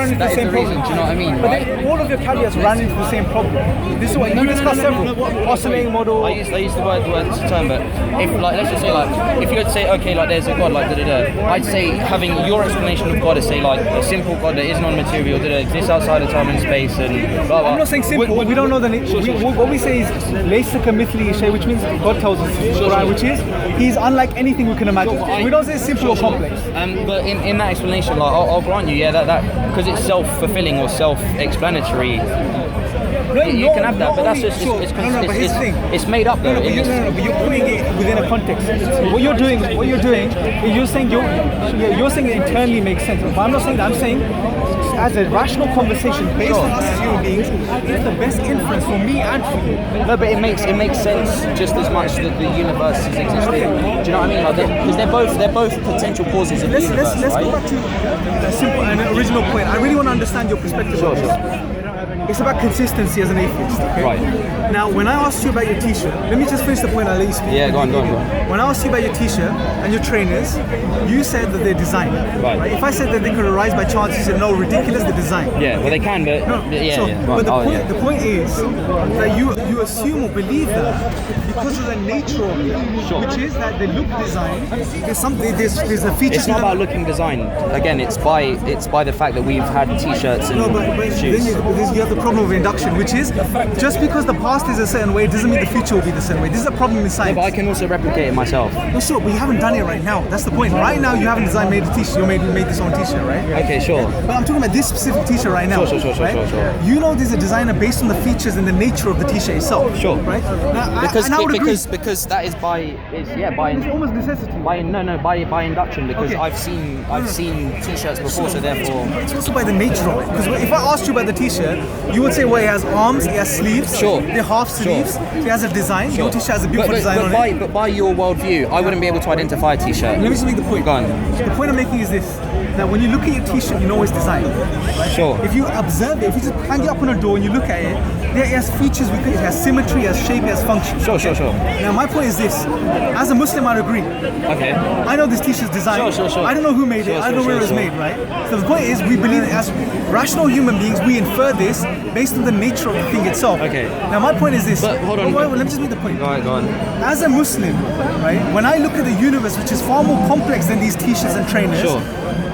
ran into the same problem. Do you know what I mean? But then all of your caveats ran into the same problem. This is what you discussed several. Oscillating model. I used the word term, but if like let's just say like if you were to say okay like there's a God like I'd say having your explanation of God is say like a simple God that is non-material that exists outside of time and space and blah blah. I'm not saying simple. We don't know the nature. What we say is Laysa Kamithli Shay, which means God tells us which is he's unlike anything we can imagine. We don't say simple or complex. But in that explanation, like I'll grant you, that because it's self-fulfilling or self-explanatory. You can have that, but that's just it's made up though. But you're putting it within a context. What you're doing is you're saying it internally makes sense. But I'm not saying that. I'm saying as a rational conversation based on us as human beings, it's the best inference for me and for you. No, but it makes sense just as much that the universe is existing. Do you know what I mean? Like because they're both potential causes of the universe. Let's go back to the simple and original point. I really want to understand your perspective on this. It's about consistency as an atheist. Okay? Right. Now, when I asked you about your t-shirt, let me just finish the point. I'll let you speak. Yeah, go on. When I asked you about your t-shirt and your trainers, you said that they're designed. Right. If I said that they could arise by chance, you said no, ridiculous. They're designed. Yeah, well they can, but the point is that you assume or believe that because of the nature of it, which is that they look designed. There's a feature. It's not about looking designed. Again, it's by the fact that we've had t-shirts and shoes. Then you have the problem of induction, which is just because the past is a certain way doesn't mean the future will be the same way. This is a problem in science. Yeah, but I can also replicate it myself. No, sure, but you haven't done it right now. That's the point. Right now, you haven't made a t-shirt. You made this own t-shirt, right? Okay, sure. But I'm talking about this specific t-shirt right now. Sure. You know, there's a designer based on the features and the nature of the t-shirt itself. Sure. Right? Now, because that is by it's almost necessity. By induction because Okay. I've seen t-shirts before, so therefore it's also by the nature of it. Because if I asked you about the t-shirt, you would say, well, it has arms, it has sleeves. Sure. They're half sleeves. It has a design. Sure. Your t-shirt has a beautiful design on it. But by your worldview, I wouldn't be able to identify a t-shirt. Let me just make the point. Go on. The point I'm making is this. That when you look at your t-shirt, you know it's designed. Right? Sure. If you observe it, if you just hang it up on a door and you look at it, it has features, it has symmetry, it has shape, it has function. Sure. Now my point is this. As a Muslim, I'd agree. Okay. I know this t-shirt's designed. Sure. I don't know who made it. I don't know where it was made, right? So the point is, we believe as rational human beings, we infer this based on the nature of the thing itself. Okay. Now my point is this. But hold on. Let me just make the point. Go on. As a Muslim, right, when I look at the universe, which is far more complex than these t-shirts and trainers, Sure.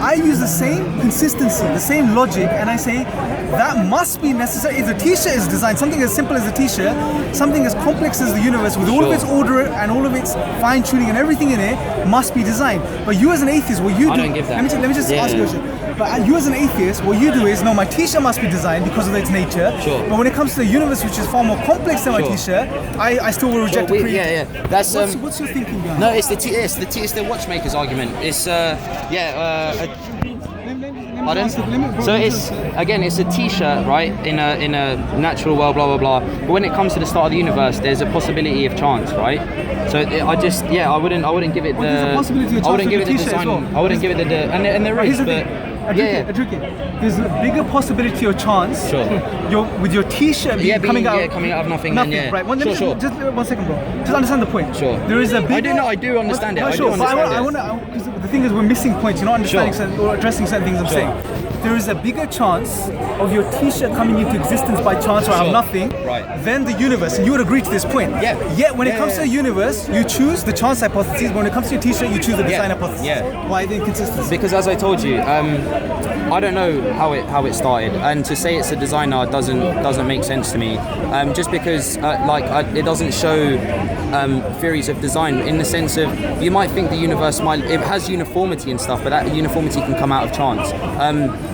I use the same consistency, the same logic, and I say that must be necessary. If the t-shirt is designed, something as simple as a t-shirt, something as complex as the universe, with all of its order and all of its fine-tuning and everything in it, must be designed. But you as an atheist, what you do... I don't give that. Let me just ask you a question. But you as an atheist, what you do is, no, my t-shirt must be designed because of its nature. Sure. But when it comes to the universe, which is far more complex than my t-shirt, I still will reject the creed. Yeah. That's What's your thinking behind? No, it's the watchmaker's argument. It's Pardon? So it's a t-shirt, right? In a natural world, blah blah blah. But when it comes to the start of the universe, there's a possibility of chance, right? So I wouldn't give it the. There's a possibility of chance. I wouldn't give it the t-shirt design. as well. I wouldn't give it the and there is, but. There's a bigger possibility or chance. Sure. With your t-shirt coming out of nothing. Nothing, then, yeah. right? Sure. Just 1 second, bro. Just understand the point. Sure. There is a bigger... I do understand it. No, sure, but I want to... Because the thing is, we're missing points. You're not understanding or addressing certain things I'm saying. There is a bigger chance of your t-shirt coming into existence by chance or out of nothing than the universe. And you would agree to this point. Yeah. Yet when it comes to the universe, you choose the chance hypothesis. But when it comes to your t-shirt, you choose the design hypothesis. Yeah. Why the inconsistency? Because as I told you, I don't know how it started, and to say it's a designer doesn't make sense to me. Just because it doesn't show theories of design in the sense of you might think the universe it has uniformity and stuff, but that uniformity can come out of chance.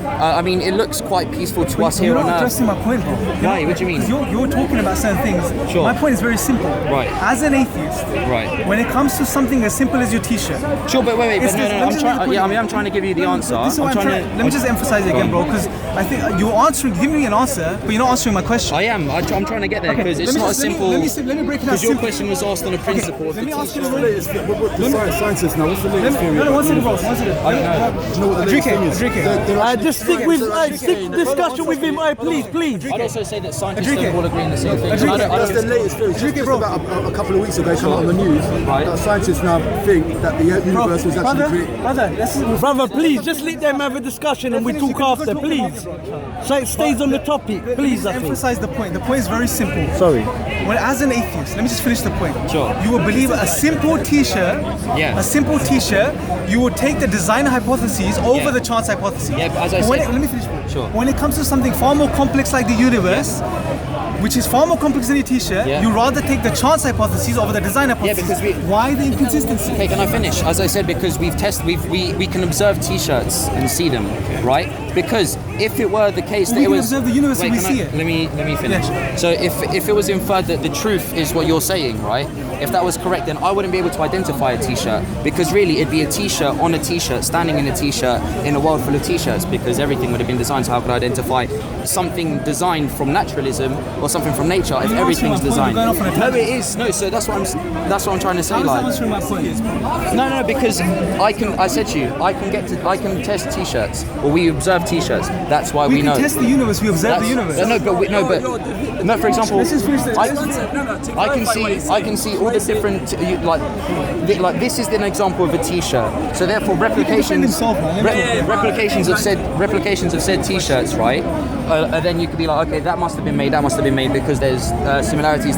I mean, it looks quite peaceful to us here on Earth. You're not addressing my point, bro. Why? What do you mean? You're talking about certain things. Sure. My point is very simple. Right. As an atheist, when it comes to something as simple as your t-shirt. Sure, but wait. But no. I'm trying to give you the answer. Let me just emphasize it again, bro, because I think you're giving me an answer, but you're not answering my question. I am. I'm trying to get there because it's not as simple. Let me break it down. Because your question was asked on a principle. Let me ask you the latest. What the scientists now? What's the latest theory? No, 1 second, bro. 1 second. I don't know. Do you know what the latest thing is? Adrike. Just stick with discussion with him, please. I'd also say that scientists don't all agree on the same thing. That's the latest theory. Just about a couple of weeks ago, it came out on the news. Right. That scientists now think that the universe was actually created. Brother, please, just let them have a discussion and we talk after, please. So it stays on the topic, please. Let me emphasize the point. The point is very simple. Sorry. Well, as an atheist, let me just finish the point. Sure. You will believe a simple T-shirt. Yeah. A simple T-shirt. You will take the design hypotheses over the chance hypothesis. Yeah, but as I said, let me finish. Sure. When it comes to something far more complex like the universe, which is far more complex than your T-shirt, you rather take the chance hypothesis over the design hypothesis. Yeah, because why the inconsistency? Okay, can I finish? As I said, because we can observe T-shirts and see them, right? Because if it were the case that we it can was observe the universe and we see it. Let me finish. So if it was inferred that the truth is what you're saying, right? If that was correct, then I wouldn't be able to identify a T-shirt, because really it'd be a T-shirt on a T-shirt, standing in a T-shirt in a world full of T-shirts, because everything would have been designed. So how could I identify something designed from naturalism or something from nature if everything's designed? No, it is. No, so that's what I'm trying to say. No, because I said to you, I can test T-shirts, or we observe T-shirts. That's why we know. We can test the universe. We observe the universe. No, for example, I can see all the different like this is an example of a T-shirt. So therefore, replications of said T-shirts, right? Then you could be like, okay, that must have been made because there's similarities.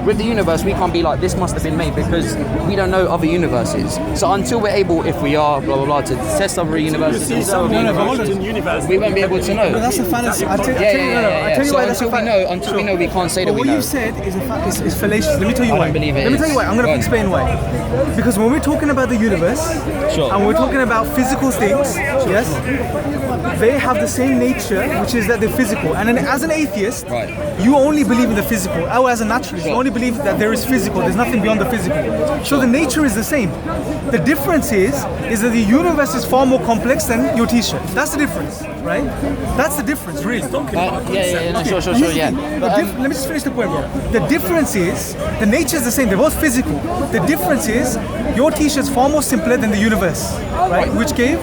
With the universe, we can't be like, this must have been made because we don't know other universes. So until we're able, if we are blah blah blah, to test other universes, we won't be able to know. But that's a fallacy. I tell you So why that's a fallacy. until we know, we can't say that we what know. you said is fallacious. Let me tell you why. don't believe it Let me is. tell you why. I'm going to explain why. Because when we're talking about the universe, and we're talking about physical things, yes, they have the same nature, which is that they're physical. And then as an atheist, you only believe in the physical. Or as a naturalist, you only believe that there is physical. There's nothing beyond the physical. So the nature is the same. The difference is that the universe is far more complex than your T-shirt. That's the difference, right? That's the difference, really. Sure, yeah. Let me just finish the point, bro. The difference is, the nature is the same. They're both physical. The difference is, your T-shirt is far more simpler than the universe, right? Which gave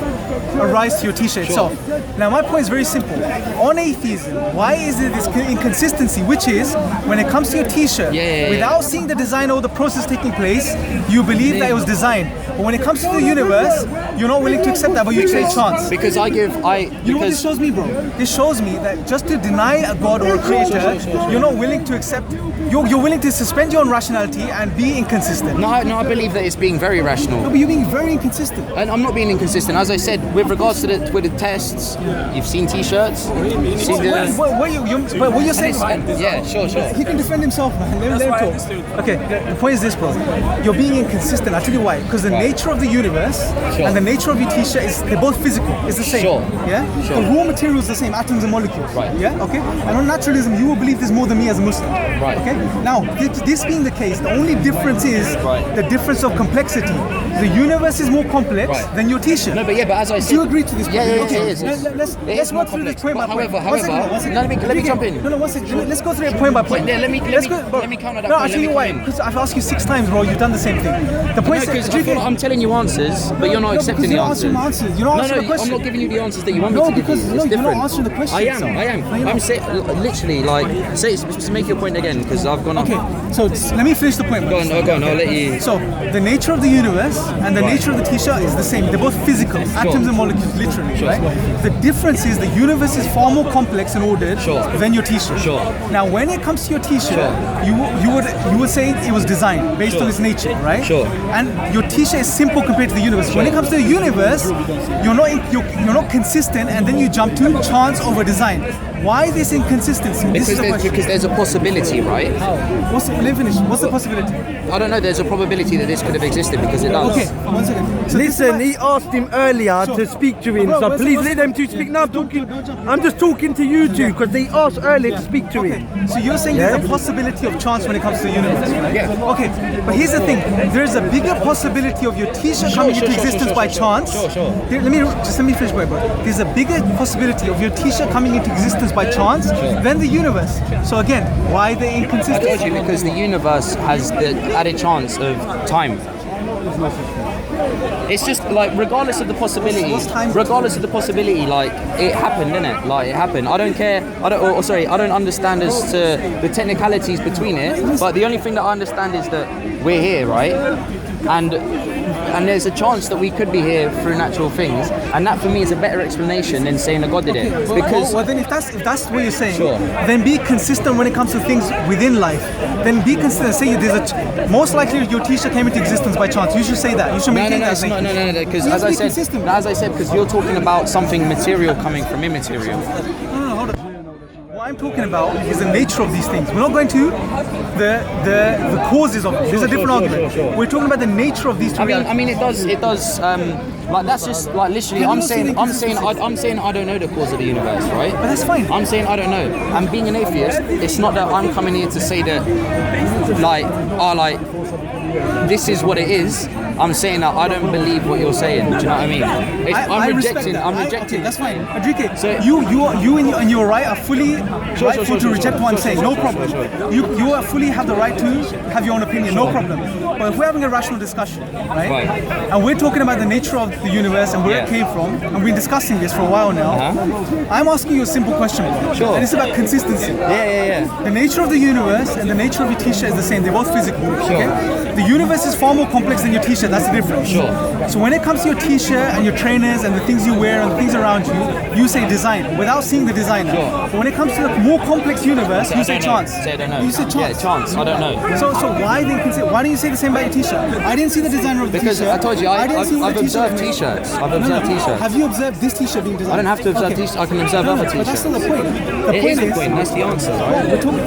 a rise to your T-shirt itself. Now, my point is very simple. On atheism, why is there this inconsistency? Which is, when it comes to your T-shirt, without seeing the design or the process taking place, you believe that it was designed. But when it comes to the universe, you're not willing to accept that, but you take chance. Because You know what this shows me, bro? This shows me that just to deny a God or a creator, you're not willing to accept. You're willing to suspend your own rationality and be inconsistent. No, I believe that it's being very rational. No, but you're being very inconsistent. And I'm not being inconsistent. As I said, with regards to the tests, you've seen T-shirts. You've seen What you're saying? Yeah, sure. He can defend himself, man. Let him talk. Okay, the point is this, bro. You're being inconsistent. I'll tell you why. Because the nature of the universe and the nature of your T-shirt they're both physical. It's the same. Yeah? The raw material is the same, atoms and molecules. Right. Yeah? Okay? And on naturalism, you will believe this more than me as a Muslim. Right. Okay? Now, this being the case, the only difference is the difference of complexity. The universe is more complex than your T-shirt. No, but as I said, do you agree to this? Yeah, it is. Let's go through this point by point. However, let me jump in. No, one second. Let's go through it point by point. Let me counter that. No, I'll tell you why. Because I've asked you 6 times, bro. You've done the same thing. The point is, I'm telling you answers, but you're not accepting the answers. You're not answering the question. I'm not giving you the answers that you want me to give you. It's different. You're not answering the question. I am. I'm saying, literally, like, say, make your point again, because I've gone on. Okay, so let me finish the point. Go on, I'll let you. So, the nature of the universe and the nature of the T-shirt is the same. They're both physical, atoms and molecules, literally, right? The difference is the universe is far more complex and ordered than your T-shirt. Now, when it comes to your T-shirt, you would say it was designed based on its nature, right? And your T-shirt is simple compared to the universe. When it comes to the universe, you're not consistent, and then you jump to chance over design. Why this inconsistency? Because there's a possibility, right? Let me finish. What's the possibility? I don't know. There's a probability that this could have existed because it does. Okay, 1 second. So listen, he asked him earlier to speak to him, so please let them two speak. Now I'm just talking to you two because they asked earlier to speak to him. So you're saying there's a possibility of chance when it comes to the universe, right? Yeah. Okay, but here's the thing. There's a bigger possibility of your T-shirt coming into existence by chance. Let me finish, bro. There's a bigger possibility of your T-shirt coming into existence by chance than the universe. So again, why the inconsistency? I told you, because the universe has the added chance of time. it's just like regardless of the possibility, like it happened, innit? Like it happened. I don't care. I don't understand as to the technicalities between it. But the only thing that I understand is that we're here, right? And there's a chance that we could be here through natural things, and that for me is a better explanation than saying that God did it. Because well, then if that's what you're saying, Sure. then be consistent when it comes to things within life. Then be consistent. Say most likely your T-shirt came into existence by chance. You should say that. You should maintain that. No. Because as I said, because you're talking about something material coming from immaterial. No, hold on. What I'm talking about is the nature of these things. We're not going to the causes of it. There's a different argument. Sure. We're talking about the nature of these two. I mean, it does. Like that's just like literally. I'm saying I don't know the cause of the universe, right? But that's fine. I'm saying I don't know. And being an atheist, it's not that I'm coming here to say that, like, this is what it is. I'm saying that I don't believe what you're saying. Do you know what I mean? I'm rejecting. That's fine. Adrike, so you and your right are fully rightful to reject what I'm saying. No problem. You are fully have the right to have your own opinion. No problem. But if we're having a rational discussion, right? And we're talking about the nature of the universe and where it came from, and we've been discussing this for a while now. I'm asking you a simple question. Sure. And it's about consistency. Yeah. The nature of the universe and the nature of your T-shirt is the same. They're both physical. Sure. Okay? The universe is far more complex than your T-shirt. That's the difference. Sure. So when it comes to your T-shirt and your trainers and the things you wear and the things around you, you say design without seeing the designer. Sure. But when it comes to the more complex universe, you say chance. I don't know. You say chance. Yeah, chance. I don't know. So why don't you say the same about your T-shirt? I didn't see the designer of the Because T-shirt. I told you, I've observed T-shirts. I've observed T-shirts. Have you observed this T-shirt being designed? I don't have to observe T-shirts. I can observe other T-shirts. But that's not the point. The It point is the point. That's the answer, right? We're talking.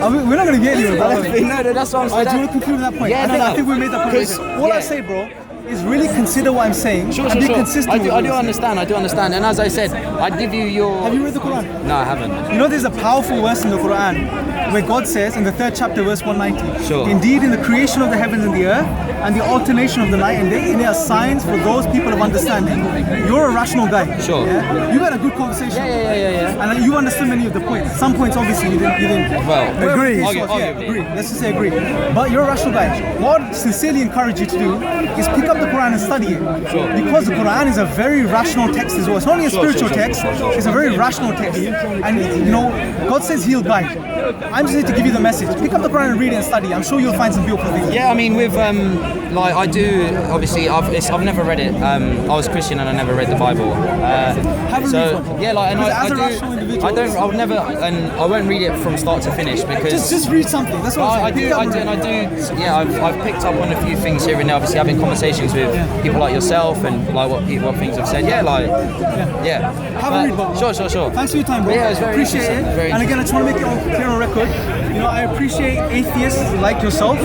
We're not going to get anywhere. No, that's what I'm saying. Do you want to conclude that point? Yeah, I think we made that point. All I say, bro, is really consider what I'm saying and be consistent. I do understand. And as I said, I give you your... Have you read the Quran? No, I haven't. You know there's a powerful verse in the Quran where God says in the 3rd chapter, verse 190, Sure. Indeed, in the creation of the heavens and the earth and the alternation of the night and day, there are signs for those people of understanding. You're a rational guy. Sure. Yeah? You had a good conversation. Yeah. And you understood many of the points. Some points, obviously, you didn't. Well, agree. Arguably. Agree. Let's just say agree. But you're a rational guy. What I sincerely encourage you to do is pick up the Quran and study it. Sure. Because the Quran is a very rational text as well. It's not only a spiritual text, it's a very rational text. And you know, God says He'll guide. I'm just here to give you the message. Pick up the Quran and read it and study. I'm sure you'll find some beautiful things. Yeah, I mean, with like I do. Obviously, I've never read it. I was Christian and I never read the Bible. Yeah, like, and I would never, and I won't read it from start to finish because just read something. That's what I do. Yeah, I've picked up on a few things here and there. Obviously, having conversations with people like yourself and like what things have said. Yeah, like yeah. Have a read, bro. Sure. Thanks for your time, bro. Yeah, it's very appreciate it. Very and again, I just want to make it clear on record. You know, I appreciate atheists like yourself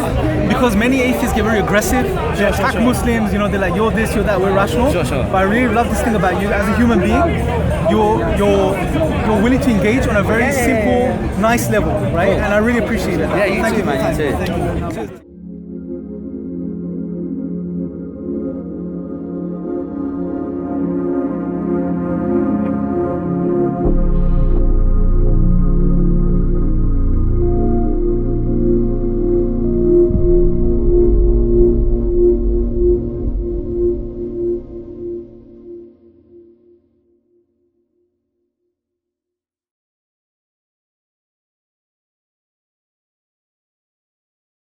because many atheists get very aggressive. They attack Muslims. You know, they're like, you're this, you're that. We're rational. Sure. But I really love this thing about you as a human being. You're willing to engage on a very simple, nice level, right? Cool. And I really appreciate it. Yeah, you Thank too, you for your man. time. You too. Thank you. Cheers.